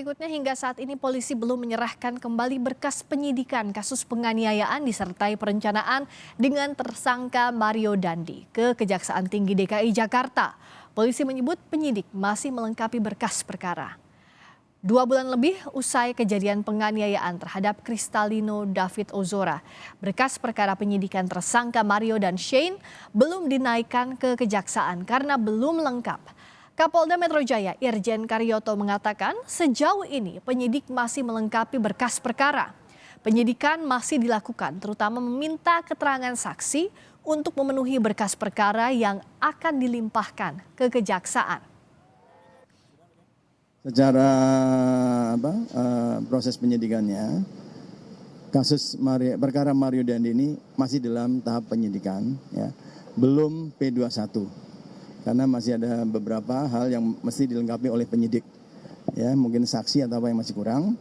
berikutnya, hingga saat ini polisi belum menyerahkan kembali berkas penyidikan kasus penganiayaan disertai perencanaan dengan tersangka Mario Dandi ke Kejaksaan Tinggi DKI Jakarta. Polisi menyebut penyidik masih melengkapi berkas perkara. 2 bulan lebih usai kejadian penganiayaan terhadap Kristalino David Ozora, berkas perkara penyidikan tersangka Mario dan Shane belum dinaikkan ke kejaksaan karena belum lengkap. Kapolda Metro Jaya Irjen Karyoto mengatakan sejauh ini penyidik masih melengkapi berkas perkara. Penyidikan masih dilakukan, terutama meminta keterangan saksi untuk memenuhi berkas perkara yang akan dilimpahkan ke kejaksaan. Secara proses penyidikannya, perkara Mario Dandi ini masih dalam tahap penyidikan, ya, belum P21. Karena masih ada beberapa hal yang mesti dilengkapi oleh penyidik, ya, mungkin saksi atau apa yang masih kurang.